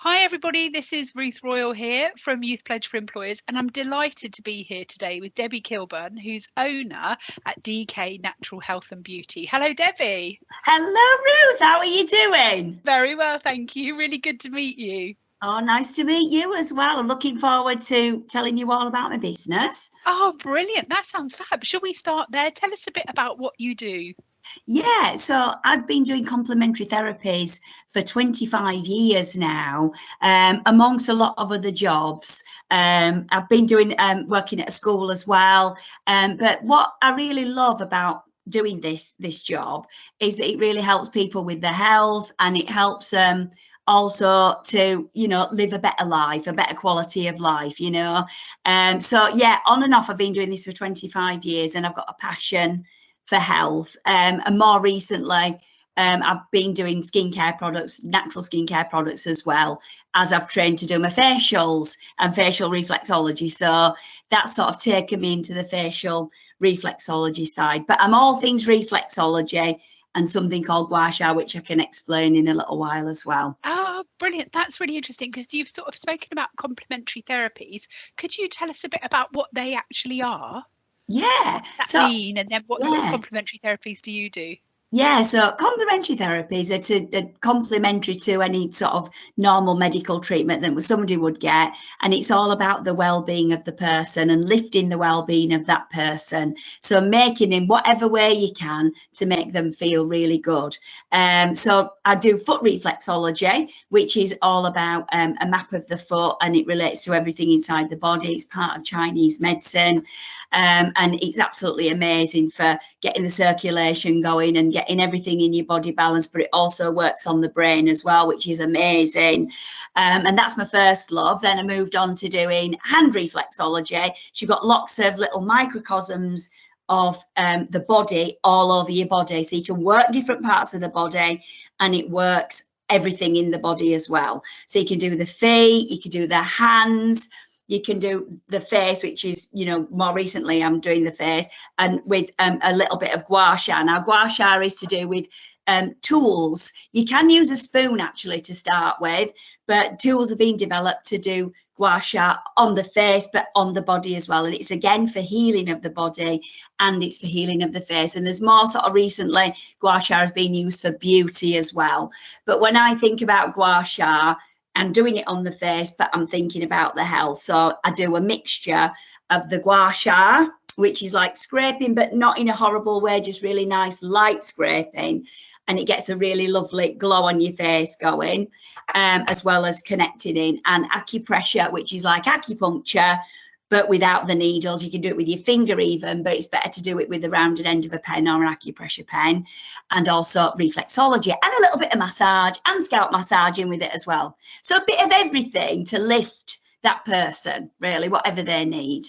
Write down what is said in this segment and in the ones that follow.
Hi everybody, this is Ruth Royal here from Youth Pledge for Employers, and I'm delighted to be here today with Debbie Kilburn, who's owner at DK Natural Health and Beauty. Hello Debbie. Hello Ruth, how are you doing? Very well, thank you. Really good to meet you. Oh, nice to meet you as well. I'm looking forward to telling you all about my business. Oh, brilliant. That sounds fab. Shall we start there? Tell us a bit about what you do. Yeah, so I've been doing complementary therapies for 25 years now, amongst a lot of other jobs. I've been doing working at a school as well. But what I really love about doing this job is that it really helps people with their health, and it helps also to live a better life, a better quality of life. So yeah, on and off I've been doing this for 25 years, and I've got a passion for health. And more recently, I've been doing skincare products, natural skincare products, as well as I've trained to do my facials and facial reflexology. So that's sort of taken me into the facial reflexology side. But I'm all things reflexology and something called gua sha, which I can explain in a little while as well. Oh, brilliant. That's really interesting because you've sort of spoken about complementary therapies. Could you tell us a bit about what they actually are? Yeah. What does that mean? And then what sort of Yeah. complementary therapies do you do? Yeah, so complementary therapies are complementary to any sort of normal medical treatment that somebody would get. And it's all about the well-being of the person and lifting the well-being of that person. So making in whatever way you can to make them feel really good. So I do foot reflexology, which is all about a map of the foot, and it relates to everything inside the body. It's part of Chinese medicine. And it's absolutely amazing for getting the circulation going and getting everything in your body balanced, but it also works on the brain as well, which is amazing. And that's my first love. Then I moved on to doing hand reflexology. So you've got lots of little microcosms of the body all over your body. So you can work different parts of the body, and it works everything in the body as well. So you can do the feet, you can do the hands, you can do the face, which is, more recently I'm doing the face, and with a little bit of gua sha. Now, gua sha is to do with tools. You can use a spoon actually to start with, but tools are being developed to do gua sha on the face, but on the body as well. And it's again for healing of the body, and it's for healing of the face. And there's more sort of recently, gua sha has been used for beauty as well. But when I think about gua sha, I'm doing it on the face, but I'm thinking about the health. So I do a mixture of the gua sha, which is like scraping, but not in a horrible way, just really nice light scraping. And it gets a really lovely glow on your face going, as well as connecting in, and acupressure, which is like acupuncture, but without the needles. You can do it with your finger even, but it's better to do it with the rounded end of a pen or an acupressure pen. And also reflexology, and a little bit of massage and scalp massaging with it as well. So a bit of everything to lift that person, really, whatever they need.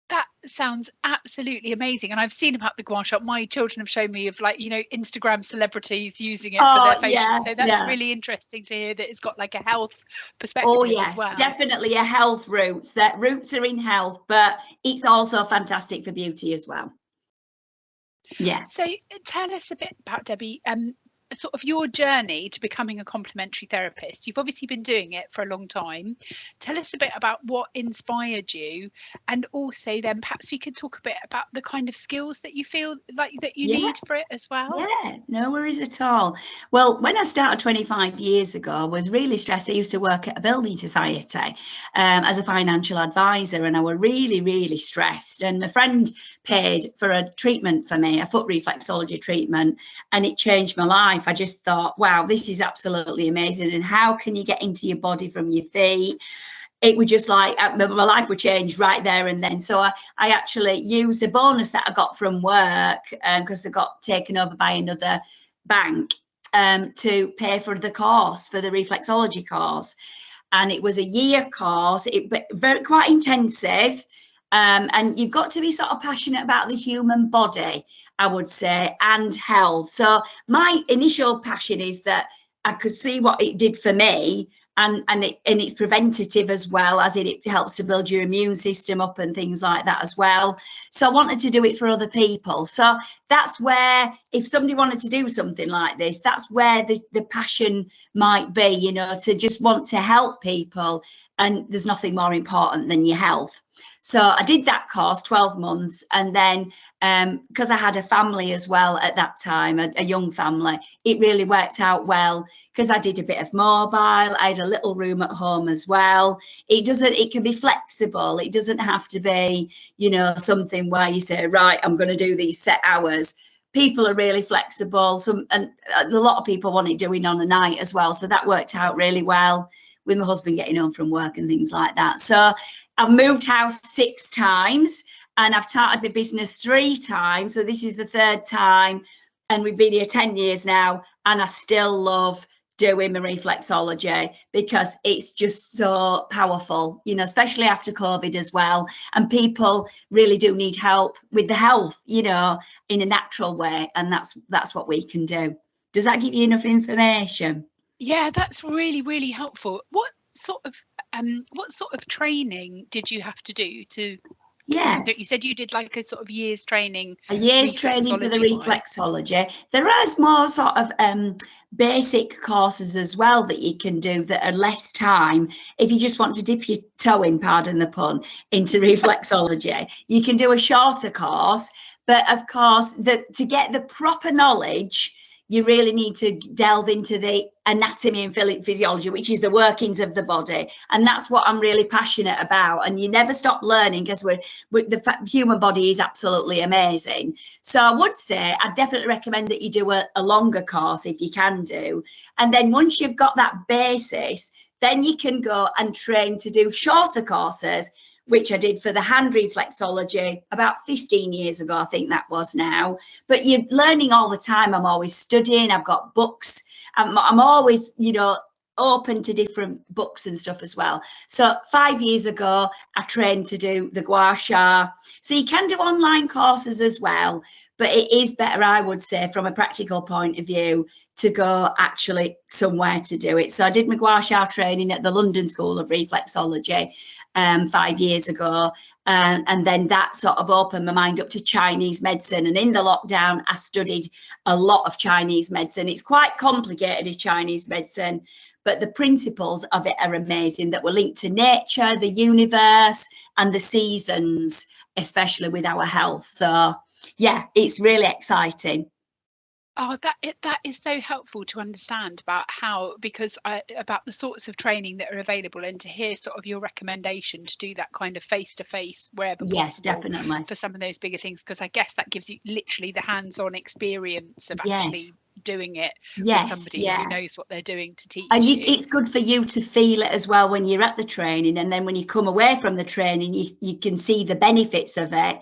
That sounds absolutely amazing. And I've seen about the gua sha. My children have shown me of Instagram celebrities using it for their facial. Yeah, so that's really interesting to hear that it's got like a health perspective yes, as well. Definitely a health roots. That roots are in health, but it's also fantastic for beauty as well. Yeah. So tell us a bit about, Debbie, sort of your journey to becoming a complementary therapist. You've obviously been doing it for a long time. Tell us a bit about what inspired you, and also then perhaps we could talk a bit about the kind of skills that you feel like that you need for it as well. Yeah, no worries at all. Well, when I started 25 years ago, I was really stressed. I used to work at a building society as a financial advisor, and I was really, really stressed. And my friend paid for a treatment for me, a foot reflexology treatment, and it changed my life. I just thought, wow, this is absolutely amazing. And how can you get into your body from your feet? It was just like my life would change right there and then. So I actually used a bonus that I got from work, because they got taken over by another bank, to pay for the course, for the reflexology course. And it was a year course, quite intensive. And you've got to be sort of passionate about the human body, I would say, and health. So my initial passion is that I could see what it did for me, and it's preventative as well, as it helps to build your immune system up and things like that as well. So I wanted to do it for other people. So that's where, if somebody wanted to do something like this, that's where the passion might be, you know, to just want to help people. And there's nothing more important than your health. So I did that course, 12 months. And then because I had a family as well at that time, a young family, it really worked out well, because I did a bit of mobile. I had a little room at home as well. It can be flexible. It doesn't have to be, you know, something where you say, right, I'm going to do these set hours. People are really flexible. And a lot of people want it doing on a night as well. So that worked out really well, with my husband getting home from work and things like that. So I've moved house 6 times, and I've started my business 3 times. So this is the 3rd time, and we've been here 10 years now, and I still love doing my reflexology, because it's just so powerful, you know, especially after COVID as well. And people really do need help with the health, you know, in a natural way. And that's what we can do. Does that give you enough information? Yeah, that's really, really helpful. What sort of training did you have to do to? Yes. You said you did like a sort of year's training. A year's training for the reflexology. There is more sort of basic courses as well that you can do that are less time. If you just want to dip your toe in, pardon the pun, into reflexology, you can do a shorter course. But of course, to get the proper knowledge, you really need to delve into the anatomy and physiology, which is the workings of the body. And that's what I'm really passionate about. And you never stop learning, because the human body is absolutely amazing. So I would say I definitely recommend that you do a longer course if you can do. And then once you've got that basis, then you can go and train to do shorter courses, which I did for the hand reflexology about 15 years ago, I think that was now. But you're learning all the time. I'm always studying. I've got books. I'm always, you know, open to different books and stuff as well. So 5 years ago, I trained to do the gua sha. So you can do online courses as well, but it is better, I would say, from a practical point of view, to go actually somewhere to do it. So I did my gua sha training at the London School of Reflexology 5 years ago, and then that sort of opened my mind up to Chinese medicine. And in the lockdown, I studied a lot of Chinese medicine. It's quite complicated, Chinese medicine, but the principles of it are amazing, that were linked to nature, the universe, and the seasons, especially with our health. So yeah, it's really exciting. Oh, that is so helpful to understand about about the sorts of training that are available, and to hear sort of your recommendation to do that kind of face-to-face wherever possible. Yes, definitely. For some of those bigger things, because I guess that gives you literally the hands-on experience of actually doing it with somebody who knows what they're doing to teach and you. It's good for you to feel it as well when you're at the training, and then when you come away from the training, you can see the benefits of it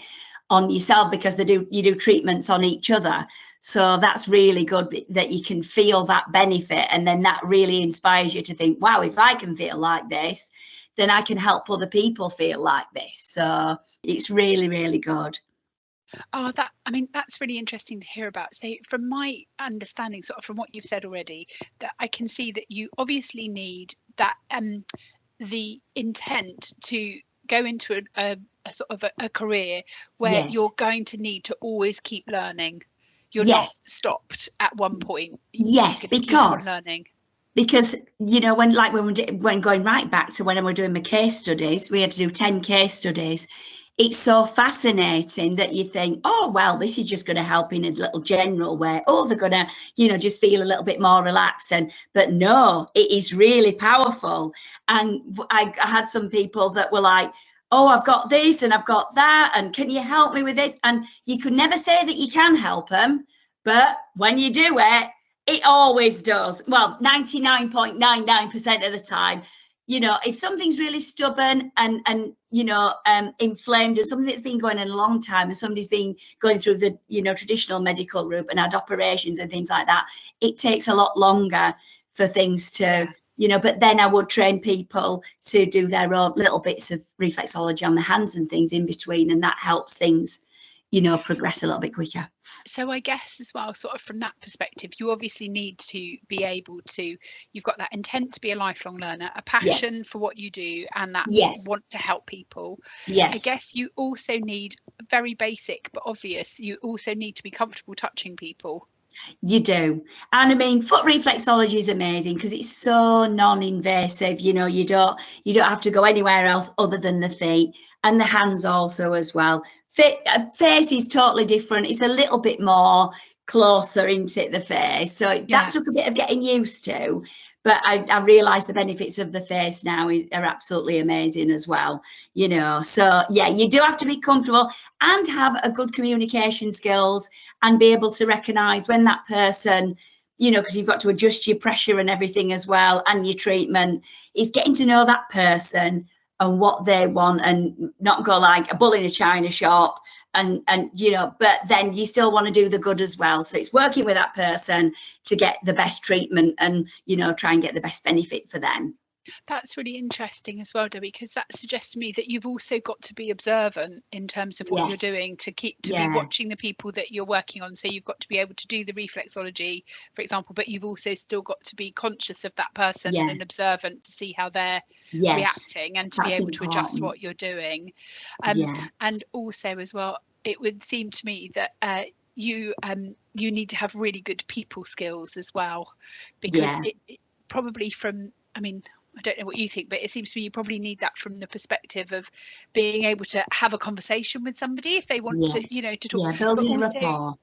on yourself, because you do treatments on each other. So that's really good, that you can feel that benefit, and then that really inspires you to think, wow, if I can feel like this, then I can help other people feel like this. So it's really, really good. Oh, that's really interesting to hear about. So from my understanding, sort of from what you've said already, that I can see that you obviously need that the intent to go into a sort of a career where you're going to need to always keep learning. You're not stopped at one point. Yes, because you know, when going right back to when I was doing my case studies, we had to do 10 case studies. It's so fascinating that you think, oh, well, this is just going to help in a little general way. Oh, they're going to, you know, just feel a little bit more relaxed. But no, it is really powerful. And I had some people that were like, oh, I've got this and I've got that, and can you help me with this? And you could never say that you can help them, but when you do it, it always does. Well, 99.99% of the time. You know, if something's really stubborn and you know, inflamed, and something that's been going on a long time, and somebody's been going through the, you know, traditional medical route and had operations and things like that, it takes a lot longer for things to, you know. But then I would train people to do their own little bits of reflexology on the hands and things in between, and that helps things, you know, progress a little bit quicker. So I guess as well, sort of from that perspective, you obviously need to be able to, you've got that intent to be a lifelong learner, a passion Yes, for what you do, and that yes, want to help people. I yes. guess you also need, very basic but obvious, you also need to be comfortable touching people. You do. And I mean, foot reflexology is amazing because it's so non-invasive. You know, you don't have to go anywhere else other than the feet, and the hands also as well. Face is totally different. It's a little bit more closer into the face. So that Yeah, took a bit of getting used to. But I realise the benefits of the face now are absolutely amazing as well. You know, so yeah, you do have to be comfortable and have a good communication skills and be able to recognize when that person, you know, because you've got to adjust your pressure and everything as well, and your treatment, is getting to know that person and what they want, and not go like a bull in a china shop, and you know, but then you still want to do the good as well. So it's working with that person to get the best treatment and, you know, try and get the best benefit for them. that's really interesting as well, Debbie, because that suggests to me that you've also got to be observant in terms of what you're Yes. doing, to be Yeah. watching the people that you're working on. So you've got to be able to do the reflexology, for example, but you've also still got to be conscious of that person Yeah. and observant to see how they're Yes. reacting and to be That's able to adjust important. what you're doing. Yeah. And also as well, it would seem to me that you need to have really good people skills as well, because Yeah. it probably from, I mean, I don't know what you think, but it seems to me you probably need that from the perspective of being able to have a conversation with somebody if they want to, you Yes. know, to talk. Yeah. But Building a also, rapport.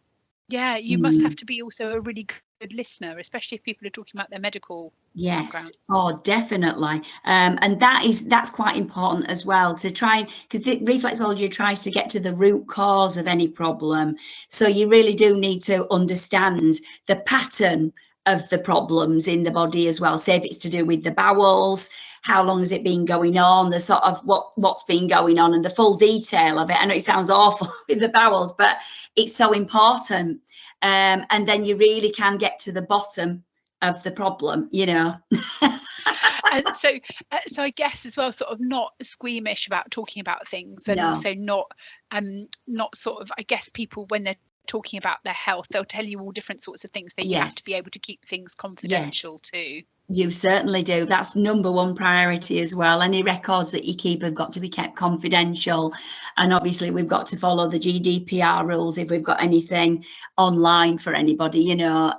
yeah, you must have Mm. to be also a really good listener, especially if people are talking about their medical Yes. backgrounds. Oh, definitely. And that's quite important as well, to try, because the reflexology tries to get to the root cause of any problem. So you really do need to understand the pattern of the problems in the body as well. Say if it's to do with the bowels, how long has it been going on, the sort of what's been going on, and the full detail of it. I know it sounds awful with the bowels, but it's so important. And then you really can get to the bottom of the problem, you know. And so I guess as well, sort of not squeamish about talking about things, and No. also not sort of, I guess people when they're talking about their health, they'll tell you all different sorts of things, that you have to Yes. be able to keep things Yes. confidential too. You certainly do. That's number one priority as well. Any records that you keep have got to be kept confidential. And obviously, we've got to follow the GDPR rules if we've got anything online for anybody, you know.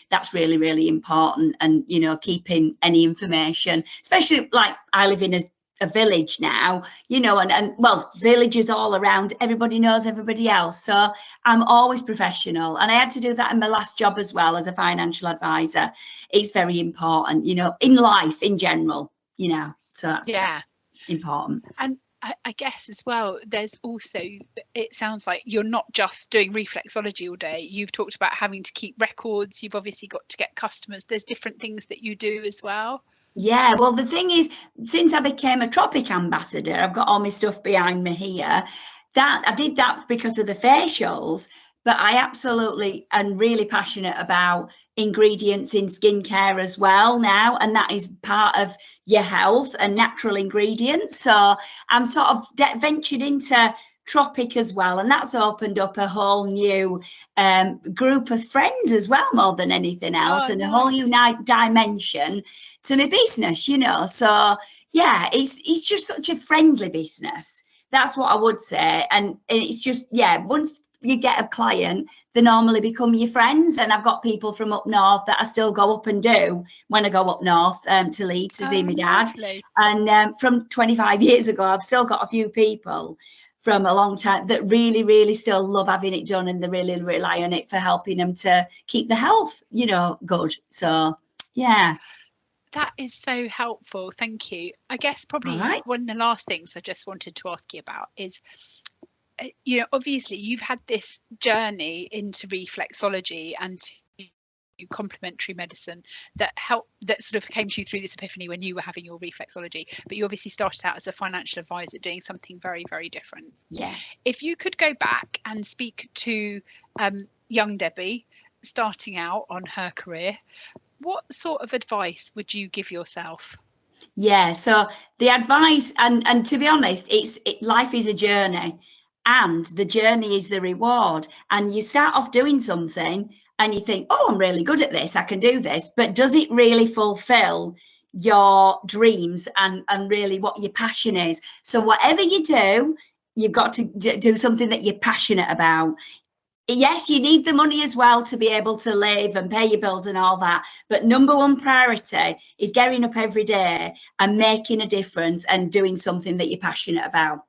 That's really, really important. And, you know, keeping any information, especially like I live in a village now, you know, and well, villages all around, everybody knows everybody else. So I'm always professional. And I had to do that in my last job as well as a financial advisor. It's very important, you know, in life in general, you know. So Yeah. that's important. And I guess as well, there's also, it sounds like you're not just doing reflexology all day. You've talked about having to keep records. You've obviously got to get customers. There's different things that you do as well. Yeah, well, the thing is, since I became a Tropic ambassador, I've got all my stuff behind me here. That I did that because of the facials, but I absolutely am really passionate about ingredients in skincare as well now, and that is part of your health and natural ingredients. So I'm sort of ventured into Tropic as well, and that's opened up a whole new group of friends as well, more than anything else, Oh, and a whole nice. new dimension to my business, you know. So yeah, it's just such a friendly business. That's what I would say. And it's just, yeah, once you get a client, they normally become your friends. And I've got people from up north that I still go up and do when I go up north to Leeds to see Oh, my dad. lovely. And from 25 years ago, I've still got a few people from a long time that really, really still love having it done, and they really rely on it for helping them to keep the health, you know, good. So yeah. That is so helpful. Thank you. I guess All probably right. one of the last things I just wanted to ask you about is, you know, obviously you've had this journey into reflexology and complementary medicine that sort of came to you through this epiphany when you were having your reflexology, but you obviously started out as a financial advisor doing something very, very different. Yeah. If you could go back and speak to young Debbie starting out on her career, what sort of advice would you give yourself? Yeah. So the advice, and to be honest, life is a journey. and the journey is the reward. And you start off doing something and you think, oh, I'm really good at this, I can do this, but does it really fulfill your dreams and really what your passion is? So whatever you do, you've got to do something that you're passionate about. Yes, you need the money as well to be able to live and pay your bills and all that. But number one priority is getting up every day and making a difference and doing something that you're passionate about.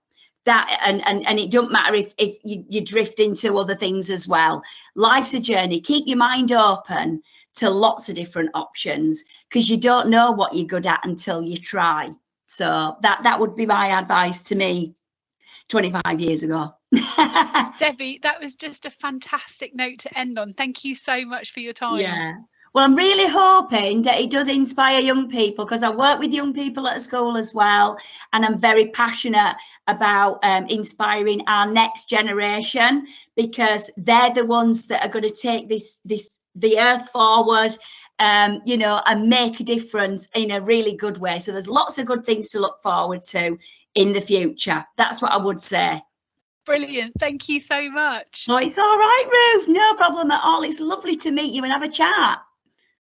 That and it don't matter if you drift into other things as well. Life's a journey. Keep your mind open to lots of different options, because you don't know what you're good at until you try. So that would be my advice to me 25 years ago. Debbie, that was just a fantastic note to end on. Thank you so much for your time. Yeah. Well, I'm really hoping that it does inspire young people, because I work with young people at a school as well, and I'm very passionate about inspiring our next generation, because they're the ones that are going to take the earth forward, you know, and make a difference in a really good way. So there's lots of good things to look forward to in the future. That's what I would say. Brilliant. Thank you so much. Oh, it's all right, Ruth. No problem at all. It's lovely to meet you and have a chat.